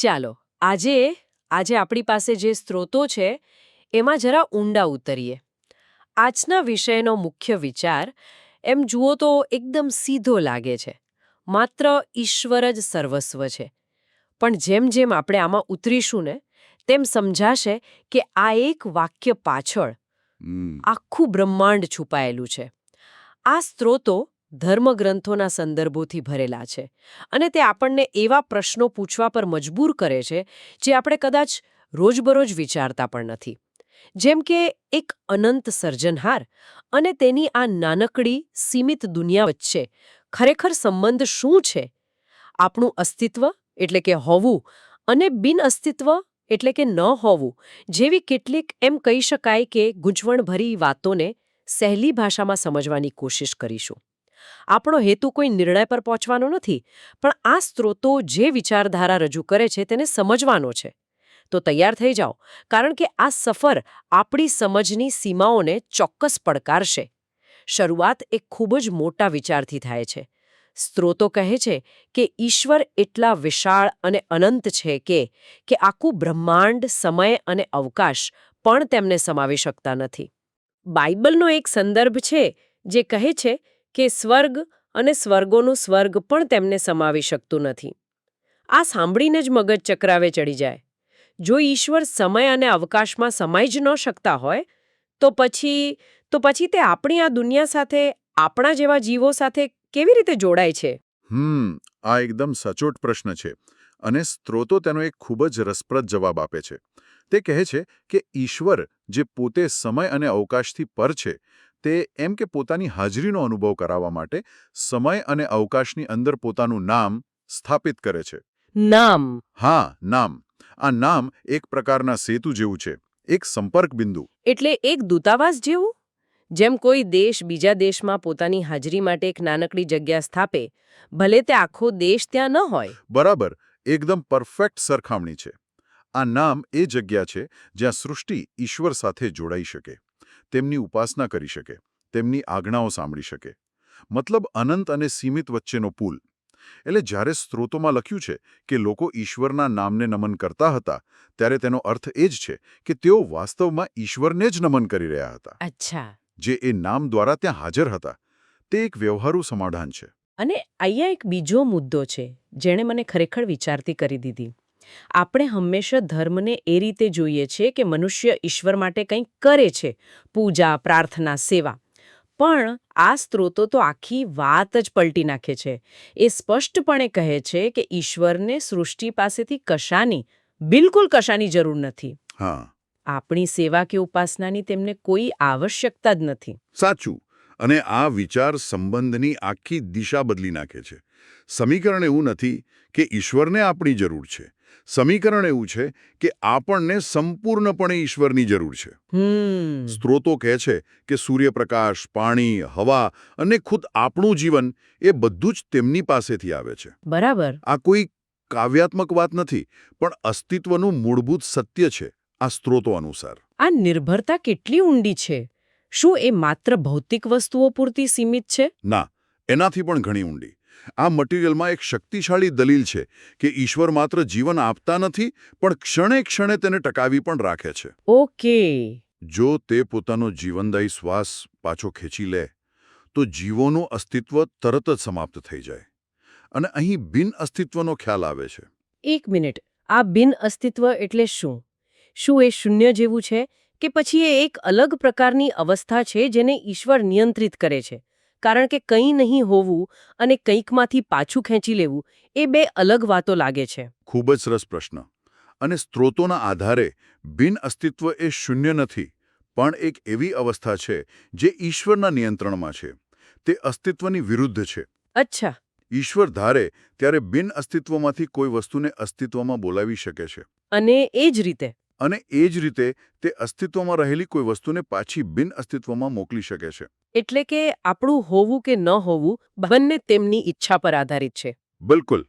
ચાલો આજે આજે આપણી પાસે જે સ્ત્રોતો છે એમાં જરા ઊંડા ઉતરીએ. આજના વિષયનો મુખ્ય વિચાર એમ જુઓ તો એકદમ સીધો લાગે છે. માત્ર ઈશ્વર જ સર્વસ્વ છે. પણ જેમ જેમ આપણે આમાં ઉતરીશું ને તેમ સમજાશે કે આ એક વાક્ય પાછળ હમ, આખું બ્રહ્માંડ છુપાયેલું છે. આ સ્ત્રોતો ધર્મગ્રંથોના સંદર્ભોથી ભરેલા છે અને તે આપણને એવા પ્રશ્નો પૂછવા પર મજબૂર કરે છે જે આપણે કદાચ રોજબરોજ વિચારતા પણ નથી. જેમ કે એક અનંત સર્જનહાર અને તેની આ નાનકડી સીમિત દુનિયા વચ્ચે ખરેખર સંબંધ શું છે? આપણું અસ્તિત્વ એટલે કે હોવું અને બિન અસ્તિત્વ એટલે કે ન હોવું જેવી કેટલીક એમ કહી શકાય કે ગૂંચવણભરી વાતોને સહેલી ભાષામાં સમજવાની કોશિશ કરીશું. આપણો હેતુ કોઈ નિર્ણય પર પહોંચવાનો નથી, પણ આ સ્ત્રોતો જે વિચારધારા રજૂ કરે છે તેને સમજવાનો છે. તો તૈયાર થઈ જાઓ, કારણ કે આ સફર આપણી સમજની સીમાઓને ચોક્કસ પડકારશે. શરૂઆત એક ખૂબ જ મોટા વિચારથી થાય છે. સ્ત્રોતો કહે છે કે ઈશ્વર એટલા વિશાળ અને અનંત છે કે આખું બ્રહ્માંડ, સમય અને અવકાશ પણ તેમને સમાવી શકતા નથી. બાઇબલનો એક સંદર્ભ છે જે કહે છે કે સ્વર્ગ અને સ્વર્ગોનું સ્વર્ગ પણ તેમને સમાવી શકતું નથી. આ સાંભળીને જ મગજ ચકરાવે ચડી જાય. જો ઈશ્વર સમય અને અવકાશમાં સમાઈ જ ન શકતા હોય તો પછી તે આપણી આ દુનિયા સાથે, આપણા જેવા જીવો સાથે કેવી રીતે જોડાય છે? આ એકદમ સચોટ પ્રશ્ન છે અને સ્ત્રોતો તેનો એક ખૂબ જ રસપ્રદ જવાબ આપે છે. તે કહે છે કે ઈશ્વર, જે પોતે સમય અને અવકાશથી પર છે, તે એમ કે પોતાની હાજરીનો અનુભવ કરાવવા માટે સમય અને અવકાશની અંદર પોતાનું નામ સ્થાપિત કરે છે. નામ? હા, નામ. આ નામ એક પ્રકારના સેતુ જેવું છે, એક સંપર્ક બિંદુ. એટલે એક દૂતાવાસ જેવું? જેમ કોઈ દેશ બીજા દેશમાં પોતાની હાજરી માટે એક નાનકડી જગ્યા સ્થાપે, ભલે તે આખો દેશ ત્યાં ન હોય. બરાબર, એકદમ પરફેક્ટ સરખામણી છે. આ નામ એ જગ્યા છે જ્યાં સૃષ્ટિ ઈશ્વર સાથે જોડાઈ શકે, તેમની ઉપાસના કરી શકે, તેમની આજ્ઞાઓ સાંભળી શકે. મતલબ અનંત અને સીમિત વચ્ચેનો પુલ. એટલે જ્યારે સ્ત્રોતોમાં લખ્યું છે કે લોકો ઈશ્વરના નામને નમન કરતા હતા, ત્યારે તેનો અર્થ એ જ છે કે તેઓ વાસ્તવમાં ઈશ્વરને જ નમન કરી રહ્યા હતા. અચ્છા. જે એ નામ દ્વારા ત્યાં હાજર હતા. તે એક વ્યવહારુ સમાધાન છે. અને અહીંયા એક બીજો મુદ્દો છે જેણે મને ખરેખર વિચારતી કરી દીધી. આપણે હંમેશા ધર્મને એ રીતે જોઈએ છીએ કે મનુષ્ય ઈશ્વર માટે કંઈક કરે છે, પૂજા, પ્રાર્થના, સેવા. પણ આ સ્ત્રોતો તો આખી વાત જ પલટી નાખે છે. એ સ્પષ્ટપણે કહે છે કે ઈશ્વરને સૃષ્ટિ પાસેથી બિલકુલ કશાની જરૂર નથી. હા, આપણી સેવા કે ઉપાસનાની તેમને કોઈ આવશ્યકતા જ નથી. સાચું. અને આ વિચાર સંબંધની આખી દિશા બદલી નાખે છે. સમીકરણ એવું નથી કે ઈશ્વરને આપણી જરૂર છે. સમીકરણ એવું છે કે આપણને સંપૂર્ણપણે ઈશ્વરની જરૂર છે. સ્ત્રોતો કહે છે કે સૂર્યપ્રકાશ, પાણી, હવા અને ખુદ આપણું જીવન એ બધું જ તેમની પાસેથી આવે છે. બરાબર. આ કોઈ કાવ્યાત્મક વાત નથી, પણ અસ્તિત્વનું મૂળભૂત સત્ય છે આ સ્ત્રોતો અનુસાર. આ નિર્ભરતા કેટલી ઊંડી છે? શું એ માત્ર ભૌતિક વસ્તુઓ પૂરતી સીમિત છે? ના, એનાથી પણ ઘણી ઊંડી. આ મટીરિયલમાં એક શક્તિશાળી દલીલ છે કે ઈશ્વર માત્ર જીવન આપતા નથી, પણ ક્ષણે ક્ષણે તેને ટકાવી પણ રાખે છે. ઓકે. જો તે પોતાનો જીવનદાયી શ્વાસ પાછો ખેંચી લે તો જીવોનું અસ્તિત્વ તરત જ સમાપ્ત થઈ જાય. અને અહીં બિન અસ્તિત્વનો ખ્યાલ આવે છે. એક મિનિટ, આ બિન અસ્તિત્વ એટલે શું? શું એ શૂન્ય જેવું છે કે પછી એ એક અલગ પ્રકારની અવસ્થા છે જેને ઈશ્વર નિયંત્રિત કરે છે? કારણ કે કંઈ નહીં હોવું અને કંઈકમાંથી પાછું ખેંચી લેવું એ બે અલગ વાતો લાગે છે. ખૂબ જ સરસ પ્રશ્ન. અને સ્ત્રોતોના આધારે બિન અસ્તિત્વ એ શૂન્ય નથી, પણ એક એવી અવસ્થા છે જે ઈશ્વરના નિયંત્રણમાં છે. તે અસ્તિત્વની વિરુદ્ધ છે. અચ્છા. ઈશ્વર ધારે ત્યારે બિન અસ્તિત્વમાંથી કોઈ વસ્તુને અસ્તિત્વમાં બોલાવી શકે છે. અને એ જ રીતે તે અસ્તિત્વમાં રહેલી કોઈ વસ્તુને પાછી બિન અસ્તિત્વમાં મોકલી શકે છે. એટલે કે આપણું હોવું કે ન હોવું બંને તેમની ઈચ્છા પર આધારિત છે. બિલકુલ.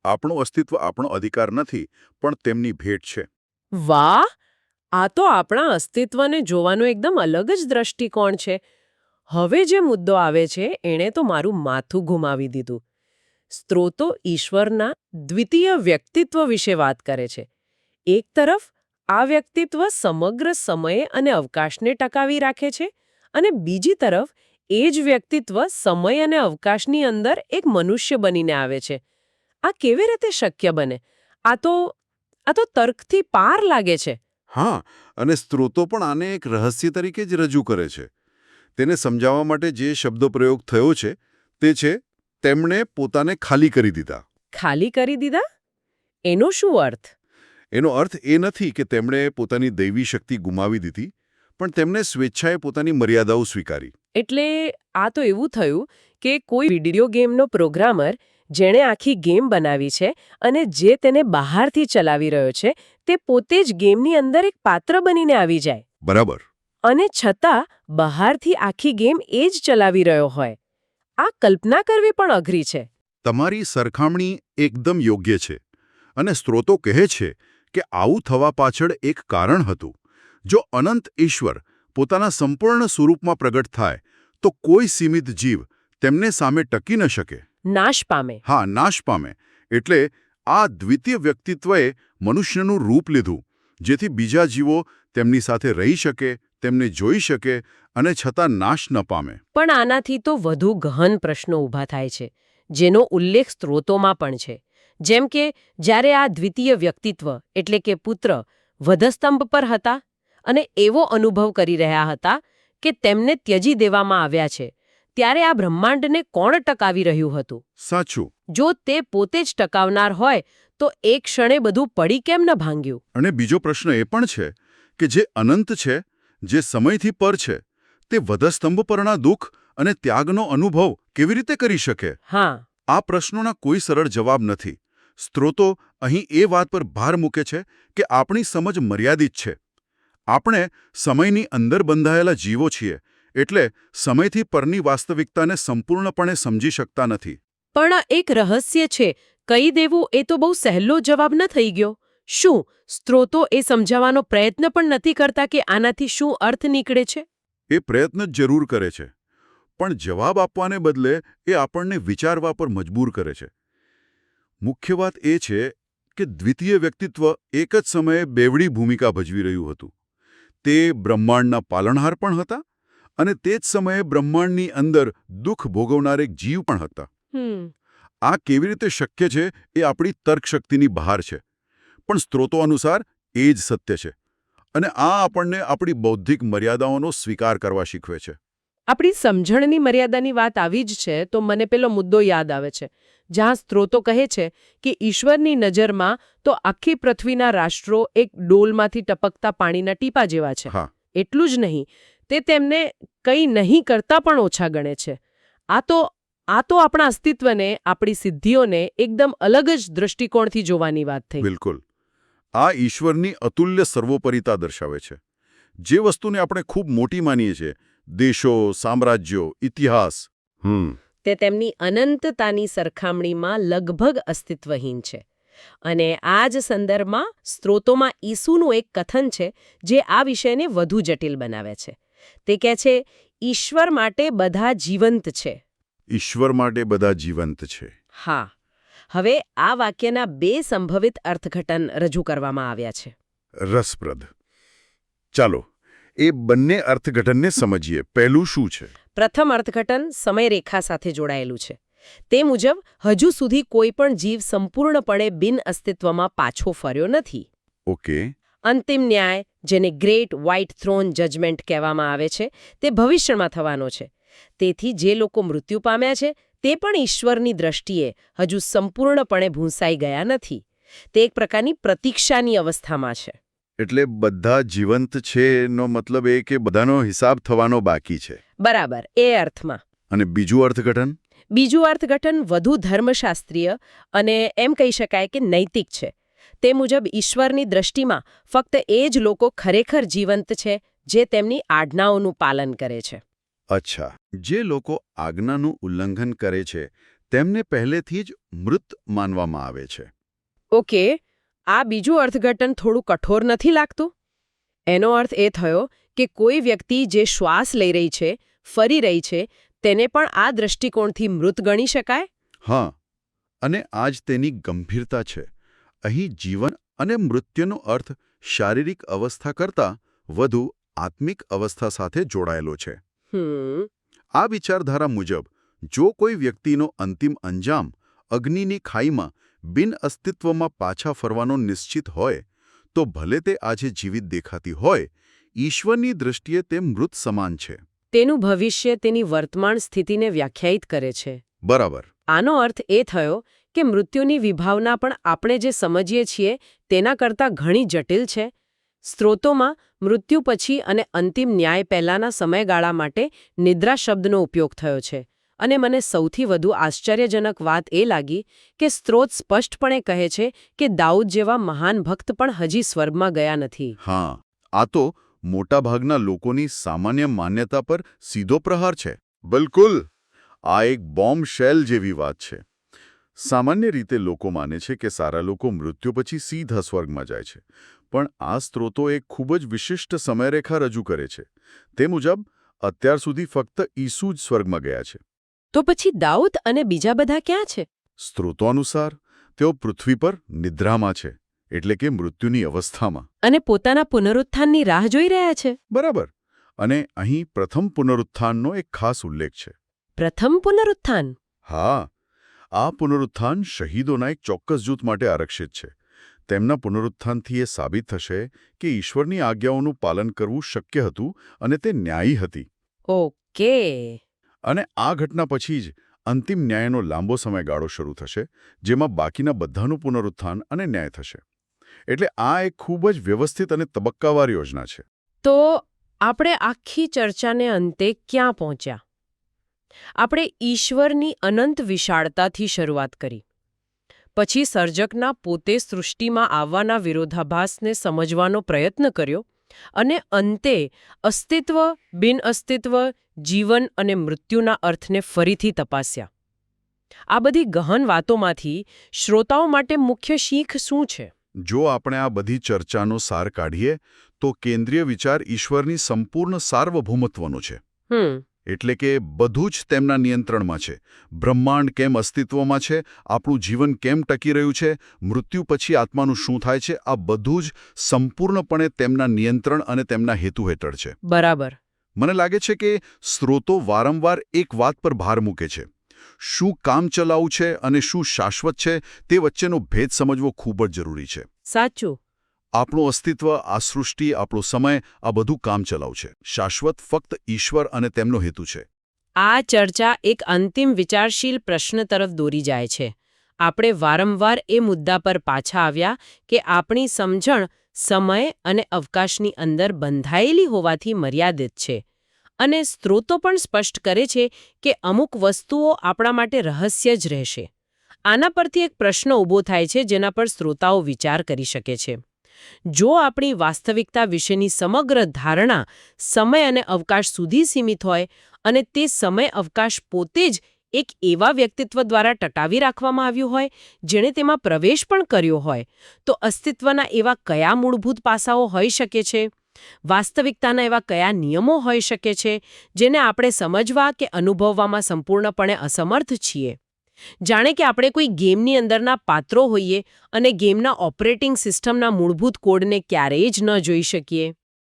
આપણું અસ્તિત્વ આપણો અધિકાર નથી, પણ તેમની ભેટ છે. વાહ! આ તો આપણા અસ્તિત્વને જોવાનો એકદમ અલગ જ દ્રષ્ટિકોણ છે. હવે જે મુદ્દો આવે છે એણે તો મારું માથું ઘુમાવી દીધું. સ્ત્રોતો ઈશ્વરના દ્વિતીય વ્યક્તિત્વ વિશે વાત કરે છે. એક તરફ આ વ્યક્તિત્વ સમગ્ર સમય અને અવકાશને ટકાવી રાખે છે અને બીજી તરફ એ જ વ્યક્તિત્વ સમય અને અવકાશની અંદર એક મનુષ્ય બનીને આવે છે. આ કેવી રીતે શક્ય બને? આ તો તર્કથી પાર લાગે છે. હા, અને સ્ત્રોતો પણ આને એક રહસ્ય તરીકે જ રજૂ કરે છે. તેને સમજાવવા માટે જે શબ્દો પ્રયોગ થયો છે તે છે તેમણે પોતાને ખાલી કરી દીધા. ખાલી કરી દીધા? એનો શું અર્થ? એનો અર્થ એ નથી કે તેમણે પોતાની દૈવી શક્તિ ગુમાવી દીધી, પણ તેમણે સ્વેચ્છાએ પોતાની મર્યાદાઓ સ્વીકારી. એટલે આ તો એવું થયું કે કોઈ વિડિયો ગેમનો પ્રોગ્રામર જેણે આખી ગેમ બનાવી છે અને જે તેને બહારથી ચલાવી રહ્યો છે તે પોતે જ ગેમની અંદર એક પાત્ર બનીને આવી જાય. બરાબર. અને છતાં બહારથી આખી ગેમ એ જ ચલાવી રહ્યો હોય. આ કલ્પના કરવી પણ અઘરી છે. તમારી સરખામણી એકદમ યોગ્ય છે. અને સ્ત્રોતો કહે છે કે આવું થવા પાછળ એક કારણ હતું. જો અનંત ઈશ્વર પોતાના સંપૂર્ણ સ્વરૂપમાં પ્રગટ થાય તો કોઈ સીમિત જીવ તેમને સામે ટકી ન શકે. નાશ પામે. હા, નાશ પામે. એટલે આ દ્વિતીય વ્યક્તિત્વએ મનુષ્યનું રૂપ લીધું, જેથી બીજા જીવો તેમની સાથે રહી શકે, તેમને જોઈ શકે અને છતાં નાશ ન પામે. પણ આનાથી તો વધુ ગહન પ્રશ્નો ઊભા થાય છે, જેનો ઉલ્લેખ સ્ત્રોતોમાં પણ છે. જેમ કે જ્યારે આ દ્વિતીય વ્યક્તિત્વ એટલે કે પુત્ર વધસ્તંભ પર હતા અને એવો અનુભવ કરી રહ્યા હતા કે તેમને ત્યજી દેવામાં આવ્યા છે, ત્યારે આ બ્રહ્માંડને કોણ ટકાવી રહ્યું હતું? સાચું. જો તે પોતે જ ટકાવનાર હોય તો એક ક્ષણે બધું પડી કેમ ન ભાંગ્યું? અને બીજો પ્રશ્ન એ પણ છે કે જે અનંત છે, જે સમયથી પર છે, તે વધસ્તંભ પરના દુઃખ અને ત્યાગનો અનુભવ કેવી રીતે કરી શકે? હા, આ પ્રશ્નોના કોઈ સરળ જવાબ નથી. સ્ત્રોતો અહીં એ વાત પર ભાર મૂકે છે કે આપણી સમજ મર્યાદિત છે. આપણે સમયની અંદર બંધાયેલા જીવો છીએ, એટલે સમયથી પરની વાસ્તવિકતાને સંપૂર્ણપણે સમજી શકતા નથી. પણ એક રહસ્ય છે, કહી દેવું એ તો બહુ સહેલો જવાબ ન થઈ ગયો. શું સ્ત્રોતો એ સમજાવવાનો પ્રયત્ન પણ નથી કરતા કે આનાથી શું અર્થ નીકળે છે? એ પ્રયત્ન જરૂર કરે છે, પણ જવાબ આપવાને બદલે એ આપણને વિચારવા પર મજબૂર કરે છે. મુખ્ય વાત એ છે કે દ્વિતીય વ્યક્તિત્વ એક જ સમયે બેવડી ભૂમિકા ભજવી રહ્યું હતું. તે બ્રહ્માંડના પાલનહાર પણ હતા અને તે જ સમયે બ્રહ્માંડની અંદર દુઃખ ભોગવનાર એક જીવ પણ હતા. આ કેવી રીતે શક્ય છે એ આપણી તર્કશક્તિની બહાર છે, પણ સ્ત્રોતો અનુસાર એ જ સત્ય છે. અને આ આપણને આપણી બૌદ્ધિક મર્યાદાઓનો સ્વીકાર કરવા શીખવે છે. આપણી સમજણની મર્યાદાની વાત આવી જ છે તો મને પેલો મુદ્દો યાદ આવે છે, જ્યાં સ્ત્રોતો કહે છે કે ઈશ્વરની નજરમાં તો આખી પૃથ્વીના રાષ્ટ્રો એક ડોલમાંથી ટપકતા પાણીના ટીપા જેવા છે. હા, એટલું જ નહીં, તે તેમને કંઈ નહીં કરતા પણ ઓછા ગણે છે. આ તો આપણા અસ્તિત્વને, આપણી સિદ્ધિઓને એકદમ અલગ જ દૃષ્ટિકોણથી જોવાની વાત થઈ. બિલકુલ. આ ઈશ્વરની અતુલ્ય સર્વોપરિતા દર્શાવે છે. જે વસ્તુને આપણે ખૂબ મોટી માનીએ છીએ, દેશો, સામ્રાજ્યો, ઇતિહાસ, તે તેમની અનંતતાની સરખામણીમાં લગભગ અસ્તિત્વહીન છે. અને આ જ સંદર્ભમાં સ્ત્રોતોમાં ઈસુનું એક કથન છે જે આ વિષયને વધુ જટિલ બનાવે છે. તે કહે છે, ઈશ્વર માટે બધા જીવંત છે. ઈશ્વર માટે બધા જીવંત છે. હા. હવે આ વાક્યના બે સંભવિત અર્થઘટન રજૂ કરવામાં આવ્યા છે. રસપ્રદ. ચાલો એ બંને અર્થઘટનને સમજીએ. પહેલું શું છે? પ્રથમ અર્થઘટન સમયરેખા સાથે જોડાયેલું છે. તે મુજબ હજુ સુધી કોઈ પણ જીવ સંપૂર્ણપણે બિન અસ્તિત્વમાં પાછો ફર્યો નથી. ઓકે. અંતિમ ન્યાય, જેને ગ્રેટ વ્હાઇટ થ્રોન જજમેન્ટ કહેવામાં આવે છે, તે ભવિષ્યમાં થવાનો છે. તેથી જે લોકો મૃત્યુ પામ્યા છે તે પણ ઈશ્વરની દ્રષ્ટિએ હજુ સંપૂર્ણપણે ભૂંસાઈ ગયા નથી. તે એક પ્રકારની પ્રતીક્ષાની અવસ્થામાં છે. એટલે બધા જીવંત છે નો મતલબ એ કે બધાનો હિસાબ થવાનો બાકી છે. બરાબર, એ અર્થમાં. અને બીજું અર્થઘટન? બીજું અર્થઘટન વધુ ધર્મશાસ્ત્રીય અને એમ કહી શકાય કે નૈતિક છે. તે મુજબ ઈશ્વરની દ્રષ્ટિમાં ફક્ત એ જ લોકો ખરેખર જીવંત છે જે તેમની આજ્ઞાઓનું પાલન કરે છે. અચ્છા, જે લોકો આજ્ઞાનું ઉલ્લંઘન કરે છે તેમને પહેલેથી જ મૃત માનવામાં આવે છે. ઓકે, આ બીજું અર્થઘટન થોડું કઠોર નથી લાગતું? એનો અર્થ એ થયો કે કોઈ વ્યક્તિ જે શ્વાસ લઈ રહી છે, ફરી રહી છે, તેને પણ આ દૃષ્ટિકોણથી મૃત ગણી શકાય? હા, અને આ જ તેની ગંભીરતા છે. અહીં જીવન અને મૃત્યુનો અર્થ શારીરિક અવસ્થા કરતાં વધુ આત્મિક અવસ્થા સાથે જોડાયેલો છે. આ વિચારધારા મુજબ જો કોઈ વ્યક્તિનો અંતિમ અંજામ અગ્નિની ખાઈમાં બિનઅસ્તિત્વમાં પાછા ફરવાનો નિશ્ચિત હોય તો ભલે તે આજે જીવિત દેખાતી હોય, ઈશ્વરની દૃષ્ટિએ તે મૃત સમાન છે. તેનું ભવિષ્ય તેની વર્તમાન સ્થિતિને વ્યાખ્યાયિત કરે છે. બરાબર. આનો અર્થ એ થયો કે મૃત્યુની વિભાવના પણ આપણે જે સમજીએ છીએ તેના કરતાં ઘણી જટિલ છે. સ્ત્રોતોમાં મૃત્યુ પછી અને અંતિમ ન્યાય પહેલાંના સમયગાળા માટે નિદ્રા શબ્દનો ઉપયોગ થયો છે. અને મને સૌથી વધુ આશ્ચર્યજનક વાત એ લાગી કે સ્ત્રોત સ્પષ્ટપણે કહે છે કે દાઉદ જેવા મહાન ભક્ત પણ હજી સ્વર્ગમાં ગયા નથી. હા, આ તો મોટાભાગના લોકોની સામાન્ય માન્યતા પર સીધો પ્રહાર છે. બિલકુલ. આ એક બોમ્બ શેલ જેવી વાત છે. સામાન્ય રીતે લોકો માને છે કે સારા લોકો મૃત્યુ પછી સીધા સ્વર્ગમાં જાય છે. પણ આ સ્ત્રોતો એક ખૂબ જ વિશિષ્ટ સમયરેખા રજૂ કરે છે. તે મુજબ અત્યાર સુધી ફક્ત ઈસુ જ સ્વર્ગમાં ગયા છે. તો પછી દાઉદ અને બીજા બધા ક્યાં છે? સ્ત્રોતો અનુસાર તેઓ પૃથ્વી પર નિદ્રામાં છે, એટલે કે મૃત્યુની અવસ્થામાં. અને પોતાના પુનરુત્થાનની રાહ જોઈ રહ્યા છે. બરાબર. અને અહીં પ્રથમ પુનરુત્થાનનો એક ખાસ ઉલ્લેખ છે. પ્રથમ પુનરુત્થાન? હા, આ પુનરુત્થાન શહીદોના એક ચોક્કસ જૂથ માટે આરક્ષિત છે. તેમના પુનરુત્થાનથી એ સાબિત થશે કે ઈશ્વરની આજ્ઞાઓનું પાલન કરવું શક્ય હતું અને તે ન્યાયી હતી. ઓકે. અને આ ઘટના પછી જ અંતિમ ન્યાયનો લાંબો સમયગાળો શરૂ થશે, જેમાં બાકીના બધાનું પુનરુત્થાન અને ન્યાય થશે. એટલે આ એક ખૂબ જ વ્યવસ્થિત અને તબક્કાવાર યોજના છે. તો આપણે આખી ચર્ચાને અંતે ક્યાં પહોંચ્યા? આપણે ઈશ્વરની અનંત વિશાળતાથી શરૂઆત કરી. પછી સર્જકના પોતે સૃષ્ટિમાં આવવાના વિરોધાભાસને સમજવાનો પ્રયત્ન કર્યો અને અંતે અસ્તિત્વ, બિનઅસ્તિત્વ, જીવન અને મૃત્યુના અર્થને ફરીથી તપાસ્યા. આ બધી ગહન વાતોમાંથી શ્રોતાઓ માટે મુખ્ય શીખ શું છે? જો આપણે આ બધી ચર્ચાનો સાર કાઢીએ તો કેન્દ્રીય વિચાર ઈશ્વરની સંપૂર્ણ સાર્વભૌમત્વનો છે. એટલે કે બધું જ તેમના નિયંત્રણમાં છે. બ્રહ્માંડ કેમ અસ્તિત્વમાં છે, આપણું જીવન કેમ ટકી રહ્યું છે, મૃત્યુ પછી આત્માનું શું થાય છે, આ બધું જ સંપૂર્ણપણે તેમના નિયંત્રણ અને તેમના હેતુ હેઠળ છે. બરાબર. મને લાગે છે કે સ્ત્રોતો વારંવાર એક વાત પર ભાર મૂકે છે. શું કામચલાઉ છે અને શું શાશ્વત છે, તે વચ્ચેનો ભેદ સમજવો ખૂબ જ જરૂરી છે. સાચું. આપણું અસ્તિત્વ, આ સૃષ્ટિ, આપણો સમય, આ બધું કામચલાઉ છે. શાશ્વત ફક્ત ઈશ્વર અને તેમનો હેતુ છે. આ ચર્ચા એક અંતિમ વિચારશીલ પ્રશ્ન તરફ દોરી જાય છે. આપણે વારંવાર એ મુદ્દા પર પાછા આવ્યા કે આપણી સમજણ સમય અને અવકાશની અંદર બંધાયેલી હોવાથી મર્યાદિત છે. અને સ્ત્રોતો પણ સ્પષ્ટ કરે છે કે અમુક વસ્તુઓ આપણા માટે રહસ્ય જ રહેશે. આના પરથી એક પ્રશ્ન ઊભો થાય છે જેના પર શ્રોતાઓ વિચાર કરી શકે છે. જો આપણી વાસ્તવિકતા વિશેની સમગ્ર ધારણા સમય અને અવકાશ સુધી સીમિત હોય અને તે સમય અવકાશ પોતે જ એક એવા વ્યક્તિત્વ દ્વારા ટકાવી રાખવામાં આવ્યું હોય જેણે તેમાં પ્રવેશ પણ કર્યો હોય, તો અસ્તિત્વના એવા કયા મૂળભૂત પાસાઓ હોઈ શકે છે? વાસ્તવિકતાના એવા કયા નિયમો હોઈ શકે છે જેને આપણે સમજવા કે અનુભવવામાં સંપૂર્ણપણે અસમર્થ છીએ? જાણે કે આપણે કોઈ ગેમની અંદરના પાત્રો હોઈએ અને ગેમના ઓપરેટિંગ સિસ્ટમના મૂળભૂત કોડને ક્યારેય જ ન જોઈ શકીએ.